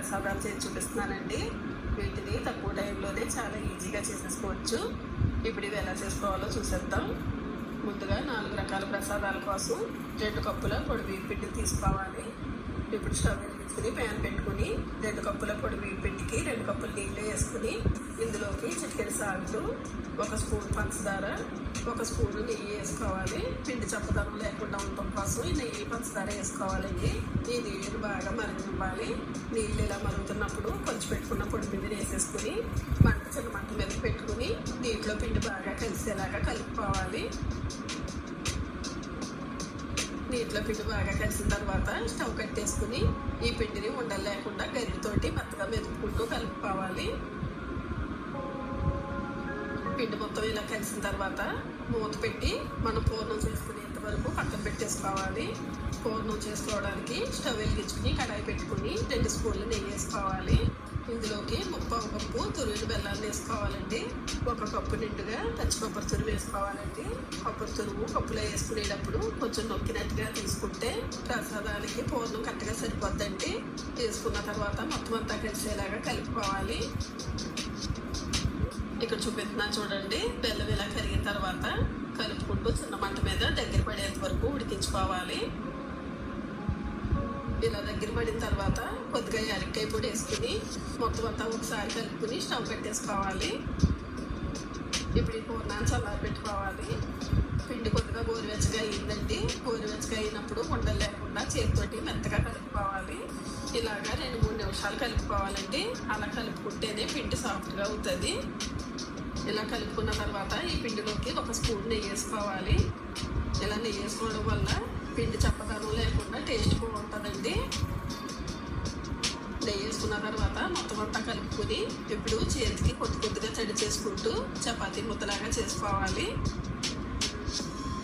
ప్రసాదాలు చేసి చూపిస్తున్నానండి. వీటిని తక్కువ టైంలోనే చాలా ఈజీగా చేసేసుకోవచ్చు. ఇప్పుడు ఇవి ఎలా చేసుకోవాలో చూసేద్దాం. ముందుగా 4 రకాల ప్రసాదాల కోసం 2 కప్పుల పొడి బియ్యం పిండి తీసుకోవాలి. ఇప్పుడు స్టవ్ వెలిగించుకుని ప్యాన్ పెట్టుకుని 2 కప్పుల పొడి బియ్యం పిండికి 2 కప్పులు నీళ్ళు వేసుకుని ఇందులోకి చిటికెడు సాల్ట్, 1 స్పూన్ పంచదార, 1 స్పూన్ నెయ్యి వేసుకోవాలి. పిండి చప్పదనం లేకుండా ఉండటం కోసం ఈ నెయ్యి పంచదార వేసుకోవాలండి. ఈ నీళ్ళని బాగా మరగనివ్వాలి. నీళ్ళు ఇలా మరుగుతున్నప్పుడు కొంచెం పెట్టుకున్న పొడి పిండిని వేసేసుకుని చిన్న మంట మీద పెట్టుకుని దీంట్లో పిండి బాగా కలిసేలాగా కలుపుకోవాలి. నీటిలో పిండి బాగా కలిసిన తర్వాత స్టవ్ కట్టేసుకుని ఈ పిండిని ఉండలు లేకుండా గరిటెతోటి మెత్తగా మెదుపుకుంటూ కలుపుకోవాలి. పిండి మొత్తం ఇలా కలిసిన తర్వాత మూత పెట్టి మనం పూర్ణం చేసుకునేంత వరకు పక్కన పెట్టేసుకోవాలి. పూర్ణం చేసుకోవడానికి స్టవ్ వెలిగించుకుని కడాయి పెట్టుకుని 2 స్పూన్లు నెయ్యి వేసుకోవాలి. ఇందులోకి 1/4 కప్పు తురిమిన బెల్లాన్ని వేసుకోవాలండి. 1 కప్పు నిండుగా పచ్చి కొబ్బరి తురుము వేసుకోవాలండి. కొబ్బరి తురుము కప్పులో వేసుకునేటప్పుడు కొంచెం నొక్కినట్టుగా తీసుకుంటే ప్రసాదానికి పూర్ణం కరెక్ట్గా సరిపోద్దండి. వేసుకున్న తర్వాత మొత్తం అంతా కలిసేలాగా కలుపుకోవాలి. ఇక్కడ చూపిస్తున్నాను చూడండి. బెల్లం ఇలా కరిగిన తర్వాత కలుపుకుంటూ చిన్న మంట మీద దగ్గర పడేంత వరకు ఉడికించుకోవాలి. ఇలా దగ్గర పడిన తర్వాత కొద్దిగా యాలక్కాయ పొడి వేసుకుని మొత్తం అంతా ఒకసారి కలుపుకుని స్టవ్ పెట్టేసుకోవాలి. ఇప్పుడు ఈ పూర్ణాన్ని చల్లారి పెట్టుకోవాలి. పిండి కొద్దిగా గోరువెచ్చగా అయిందండి. గోరువెచ్చగా అయినప్పుడు ఉండలు లేకుండా చేతితోటి మెత్తగా కలుపుకోవాలి. ఇలాగా 2-3 నిమిషాలు కలుపుకోవాలండి. అలా కలుపుకుంటేనే పిండి సాఫ్ట్గా అవుతుంది. ఇలా కలుపుకున్న తర్వాత ఈ పిండిలోకి 1 స్పూన్ నెయ్యి వేసుకోవాలి. ఇలా నెయ్యి వేసుకోవడం వల్ల పిండి చప్పదనం లేకుండా టేస్ట్ బాగుంటుందండి. నెయ్యి వేసుకున్న తర్వాత మొత్తం అంతా కలుపుకొని ఇప్పుడు చేతికి కొద్దిగా తడి చేసుకుంటూ చపాతీ ముద్దలాగా చేసుకోవాలి.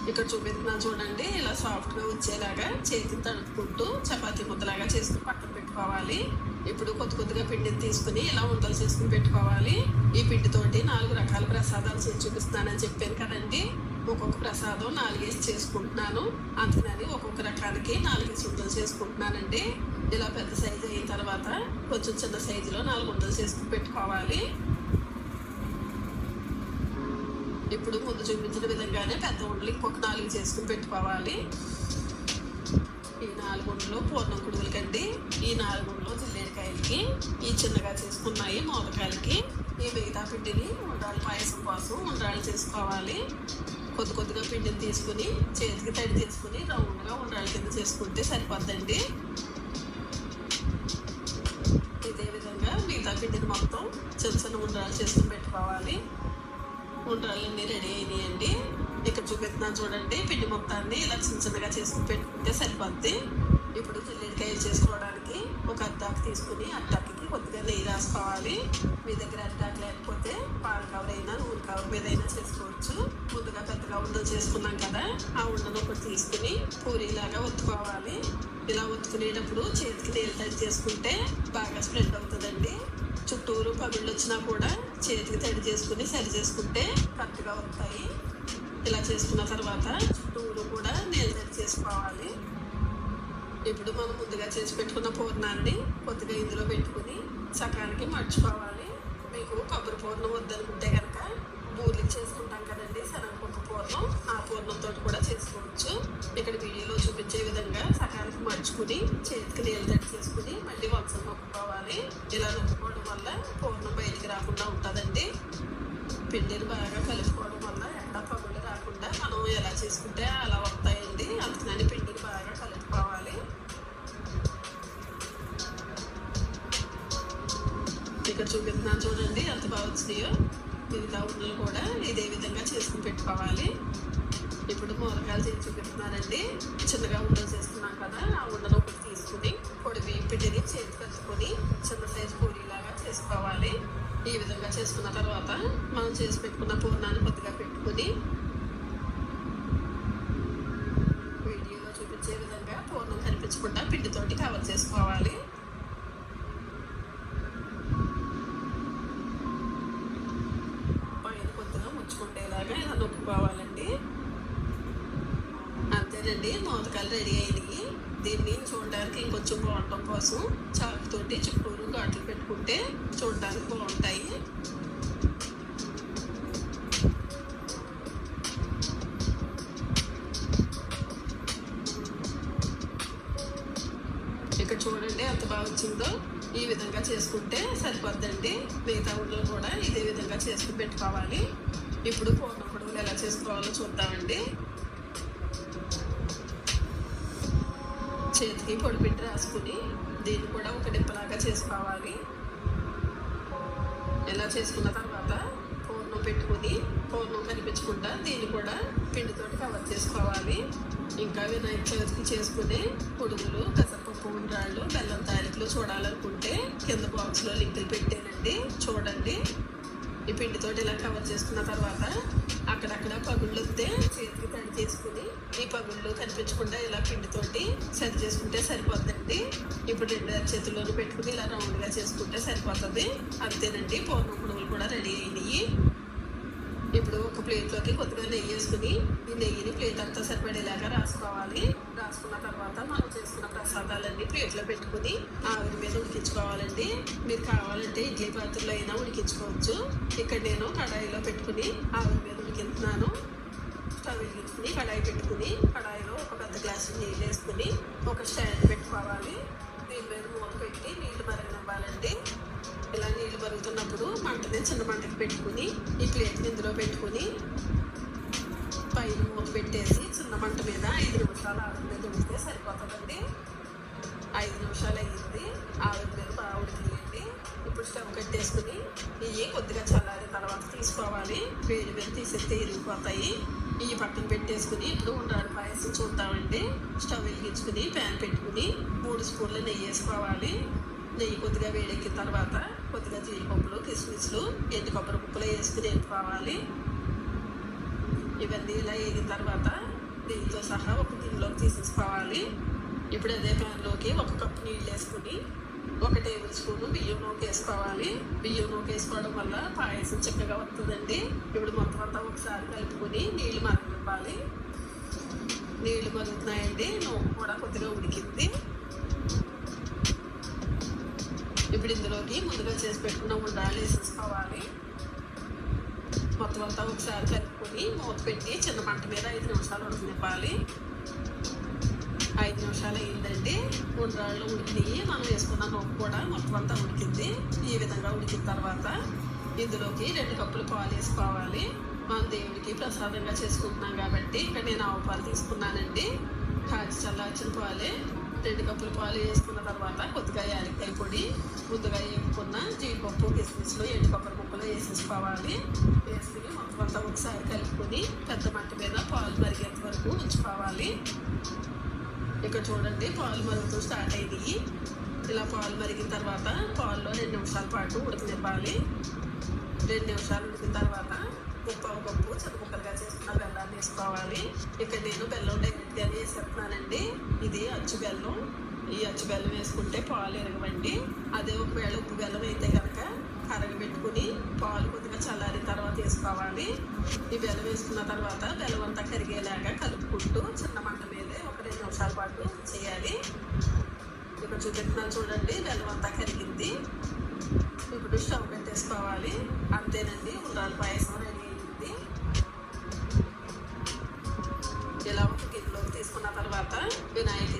ఇక్కడ చూపిస్తున్నాను చూడండి. ఇలా సాఫ్ట్గా వచ్చేలాగా చేతిని తడుపుకుంటూ చపాతీ ముద్దలాగా చేసుకుని పక్కన పెట్టుకోవాలి. ఇప్పుడు కొద్దిగా పిండిని తీసుకుని ఇలా ఉండలు చేసుకుని పెట్టుకోవాలి. ఈ పిండితోటి 4 రకాల ప్రసాదాలు చేసి చూపిస్తున్నానని చెప్పాను కదండి. ఒక్కొక్క ప్రసాదం 4 వేసి చేసుకుంటున్నాను. అందుకని ఒక్కొక్క రకానికి 4 వేసి ఉండలు చేసుకుంటున్నానండి. ఇలా పెద్ద సైజు అయిన తర్వాత కొంచెం చిన్న సైజులో 4 ఉండలు చేసుకుని పెట్టుకోవాలి. ఇప్పుడు ముందు చూపించిన విధంగానే పెద్ద ఉండలు ఇంకొక 4 చేసుకుని పెట్టుకోవాలి. ఈ 4 ఉండలు పూర్ణం కుడుగులకండి. ఈ 4 ఉండలు జిల్లేడికాయలకి, ఈ చిన్నగా చేసుకున్నాయి మోదకాయలకి. ఈ మిగతా పిండిని ఉండ్రాళ్ళ పాయసం కోసం ఉండ్రాళ్ళు చేసుకోవాలి. కొద్దిగా పిండిని తీసుకుని చేతికి తడి తీసుకుని రౌండ్గా ఉండ్రాళ్ళ కింద చేసుకుంటే సరిపోద్దండి. ఇదే విధంగా మిగతా పిండిని మొత్తం చిన్న ఉండ్రాళ్ళు చేసుకుని పెట్టుకోవాలి. ఉండ్రాళ్ళన్నీ రెడీ అయినాయండి. ఇక్కడ చూపిస్తున్నాను చూడండి. పిండి మొత్తాన్ని ఇలా చిన్నగా చేసుకుని పెట్టుకుంటే సరిపోద్ది. ఇప్పుడు జిల్లేడికాయలు చేసుకోవడానికి ఒక అద్దాకు తీసుకుని అద్దాకి కొద్దిగా నెయ్యి రాసుకోవాలి. మీ దగ్గర అద్దాకు లేకపోతే పాల కవర్ అయినా నూనె కవర్ మీద అయినా చేసుకోవచ్చు. ముందుగా పెద్దగా ఉండలు చేసుకున్నాం కదా, ఆ ఉండను ఒకటి తీసుకుని పూరీలాగా ఒత్తుకోవాలి. ఇలా ఒత్తుకునేటప్పుడు చేతికి నీళ్ళు తడి చేసుకుంటే బాగా స్ప్రెడ్ అవుతుందండి. చుట్టూరు పగుళ్ళు వచ్చినా కూడా చేతికి తడి చేసుకుని సరి చేసుకుంటే కరెక్ట్గా వస్తాయి. ఇలా చేసుకున్న తర్వాత చుట్టూరు కూడా నీళ్ళు తడి చేసుకోవాలి. ఇప్పుడు మనం ముందుగా చేసి పెట్టుకున్న పూర్ణాన్ని కొద్దిగా ఇందులో పెట్టుకుని సకానికి మర్చిపోవాలి. మీకు కొబ్బరి పూర్ణం వద్దనుకుంటే కనుక బూర్లు చేసుకుంటాం కదండి, శనగపప్పు పూర్ణం, ఆ పూర్ణంతో కూడా చేసుకోవచ్చు. ఇక్కడ వీడియోలో చూపించే విధంగా సకానికి మర్చుకుని చేతికి నీళ్ళు తడి చేసుకుని మళ్ళీ వంశం నొక్కుకోవాలి. ఇలా నొక్కుకోవడం వల్ల పూర్ణం బయటికి రాకుండా ఉంటుందండి. పిండిని బాగా కలుపుకోవడం వల్ల ఎక్కడ పగుళ్ళు రాకుండా మనం ఎలా చేసుకుంటే అలా వస్తాయండి. అందుకని పిండిని బాగా కలుపుకోవాలి. ఇక్కడ చూపిస్తున్నాను చూడండి ఎంత బాగా వచ్చినాయో. మిగతా ఉండలు కూడా ఇదే విధంగా చేసుకుని పెట్టుకోవాలి. ఇప్పుడు మూలకాయలు చేసి చూపిస్తున్నానండి. చిన్నగా ఉండలు చేస్తున్నాం కదా, ఆ ఉండలు ఒకటి తీసుకుని పొడి బియ్యం పిండిని చేతి కలుపుకొని చిన్న సైజు పూరీలాగా చేసుకోవాలి. ఈ విధంగా చేసుకున్న తర్వాత మనం చేసి పెట్టుకున్న పూర్ణాన్ని కొద్దిగా పెట్టుకుని వీడియోలో చూపించే విధంగా పూర్ణం కనిపించకుండా పిండితోటి కవర్ చేసుకోవాలి. పైన కొద్దిగా ముచ్చుకుంటేలాగా ఇలా నొక్కుకోవాలండి. అంతేనండి, మోదకాలు రెడీ అయినాయి. దీన్ని చూడడానికి ఇంకొంచెం బాగుండటం కోసం చాకుతోటి చుట్టూరు ఘాట్లు పెట్టుకుంటే చూడడానికి బాగుంటాయి. ఇక్కడ చూడండి ఎంత బాగా వచ్చిందో. ఈ విధంగా చేసుకుంటే సరిపోద్దండి. మిగతా ఊళ్ళో కూడా ఇదే విధంగా చేసుకుని పెట్టుకోవాలి. ఇప్పుడు పూర్ణం పొడుగులు ఎలా చేసుకోవాలో చూద్దామండి. చేతికి పొడిపిండి రాసుకుని దీన్ని కూడా ఒక డిప్పలాగా చేసుకోవాలి. ఇలా చేసుకున్న తర్వాత పూర్ణం పెట్టుకుని పూర్ణం కనిపించకుండా దీన్ని కూడా పిండితోటి కవర్ చేసుకోవాలి. ఇంకా వినాయక చవితికి చేసుకునే పొడుగులు, పెసరపప్పు ఉండ్రాళ్ళు, బెల్లం తాలికలు చూడాలనుకుంటే కింద బాక్స్లో లింకులు పెట్టానండి, చూడండి. ఈ పిండితోటి ఇలా కవర్ చేసుకున్న తర్వాత అక్కడక్కడ పగుళ్ళు వస్తే చేతికి తడి చేసుకుని ఈ పగుళ్ళు కనిపించకుండా ఇలా పిండితోటి సరి చేసుకుంటే సరిపోద్దండి. ఇప్పుడు రెండు చేతుల్లోనూ పెట్టుకుని ఇలా రౌండ్గా చేసుకుంటే సరిపోతుంది. అంతేనండి, పూర్ణం పొడుగులు కూడా రెడీ అయినాయి. ఇప్పుడు ఒక ప్లేట్లోకి కొద్దిగా నెయ్యి వేసుకుని ఈ నెయ్యిని ప్లేట్ అంతా సరిపడేలాగా రాసుకోవాలి. రాసుకున్న తర్వాత మనం చేసుకున్న ప్రసాదాలన్నీ ప్లేట్లో పెట్టుకుని ఆవిరి మీద ఉడికించుకోవాలండి. మీరు కావాలంటే ఇడ్లీ పాత్రలో అయినా ఉడికించుకోవచ్చు. ఇక్కడ నేను కడాయిలో పెట్టుకుని ఆవిరి మీద ఉడికిస్తున్నాను. స్టవ్ వెలిగించుకుని కడాయి పెట్టుకుని కడాయిలో ఒక పెద్ద గ్లాసు నీళ్ళు వేసుకుని ఒక స్టాండ్ పెట్టుకోవాలి. దీని మీద మూత పెట్టి నీళ్ళు మరగనివ్వాలండి. ఇలా నీళ్ళు మరుగుతున్నప్పుడు మంటని చిన్న మంటకి పెట్టుకుని ఈ ప్లేట్ని ఇందులో పెట్టుకుని పైన మూత పెట్టేసి చిన్న మంట మీద 5 నిమిషాలు ఆవిరి మీద ఉడికితే సరిపోతుందండి. 5 నిమిషాలు అయ్యింది. ఆవిరి మీద బాగా ఉడికియండి. ఇప్పుడు స్టవ్ కట్టేసుకుని ఇవి కొద్దిగా చల్లారిన తర్వాత తీసుకోవాలి. వేడి మీద తీసేస్తే ఇరిగిపోతాయి. ఇవి పక్కన పెట్టేసుకుని ఇప్పుడు ఉండ్రాళ్ళ పాయసం చూద్దామండి. స్టవ్ వెలిగించుకుని ప్యాన్ పెట్టుకుని 3 స్పూన్ల నెయ్యి వేసుకోవాలి. నెయ్యి కొద్దిగా వేడెక్కిన తర్వాత కొద్దిగా జీడిపప్పులు, కిస్మిస్లు, ఎండు కొబ్బరి ముక్కలు వేసుకుని వేసుకోవాలి. ఇవన్నీ ఇలా వేగిన తర్వాత నెయ్యితో సహా ఒక గిన్నెలోకి తీసేసుకోవాలి. ఇప్పుడు అదే ప్యాన్లోకి 1 కప్పు నీళ్ళు వేసుకుని 1 టేబుల్ స్పూన్ బియ్యం నూనె వేసుకోవాలి. బియ్యం నూనె వేసుకోవడం వల్ల పాయసం చక్కగా వస్తుందండి. ఇప్పుడు మొత్తం అంతా ఒకసారి కలుపుకొని నీళ్ళు మరగనివ్వాలి. నీళ్ళు మరుగుతున్నాయండి. నూనె కూడా కొద్దిగా ఉడికింది. ఇప్పుడు ఇందులోకి ముందుగా చేసి పెట్టుకున్న ఉండ్రాళ్ళు వేసేసుకోవాలి. మొత్తం అంతా ఒకసారి కలుపుకొని మూత పెట్టి చిన్న మంట మీద 5 నిమిషాలు ఉడకనివ్వాలి. 5 నిమిషాలు అయ్యిందండి. ఉండ్రాళ్ళు ఉడికినాయి. మనం వేసుకున్న నూనె కూడా మొత్తం అంతా ఉడికింది. ఈ విధంగా ఉడికిన తర్వాత ఇందులోకి 2 కప్పులు పాలు వేసుకోవాలి. మనం దేవుడికి ప్రసాదంగా చేసుకుంటున్నాం కాబట్టి ఇక్కడ నేను ఆవు పాలు తీసుకున్నానండి. కాచి చల్లార్చిన పాలే. 2 కప్పుల పాలు వేసుకున్న తర్వాత కొద్దిగా యాలక్కాయ పొడి, ముందుగా వేసుకున్న జీడిపప్పు, కిస్మిస్లు, ఎండు కొబ్బరి ముక్కలు వేసేసుకోవాలి. వేసుకుని మొత్తం అంతా ఒకసారి కలుపుకొని పెద్ద మంట మీద పాలు మరిగేంత వరకు ఉంచుకోవాలి. ఇక్కడ చూడండి పాలు మరుగుతూ స్టార్ట్ అయ్యి ఇలా పాలు మరిగిన తర్వాత పాల్లో 2 నిమిషాల పాటు ఉడకనివ్వాలి. 2 నిమిషాలు ఉడికిన తర్వాత ముప్పావు కప్పు చిన్న ముక్కలుగా చేసుకున్న బెల్లాన్ని వేసుకోవాలి. ఇక్కడ నేను బెల్లం డైరెక్ట్గా వేసేస్తున్నానండి. ఇది అచ్చు బెల్లం. ఈ అచ్చు బెల్లం వేసుకుంటే పాలు ఎరగవండి. అదే ఒకవేళ ఉప్పు బెల్లం అయితే కనుక కరగబెట్టుకుని పాలు కొద్దిగా చల్లారిన తర్వాత వేసుకోవాలి. ఈ బెల్లం వేసుకున్న తర్వాత బెల్లం అంతా కరిగేలాగా కలుపుకుంటూ చిన్న మంట మీదే ఒక 2 నిమిషాల పాటు చేయాలి. ఇక్కడ చూపిస్తున్నాను చూడండి, బెల్లం అంతా కరిగింది. ఇప్పుడు స్టవ్ పెట్టేసుకోవాలి. అంతేనండి, ఉండ్రాళ్ళ పాయసం రెడీ అయింది. ఇలా ఒక గిన్నెలోకి తీసుకున్న తర్వాత వినాయక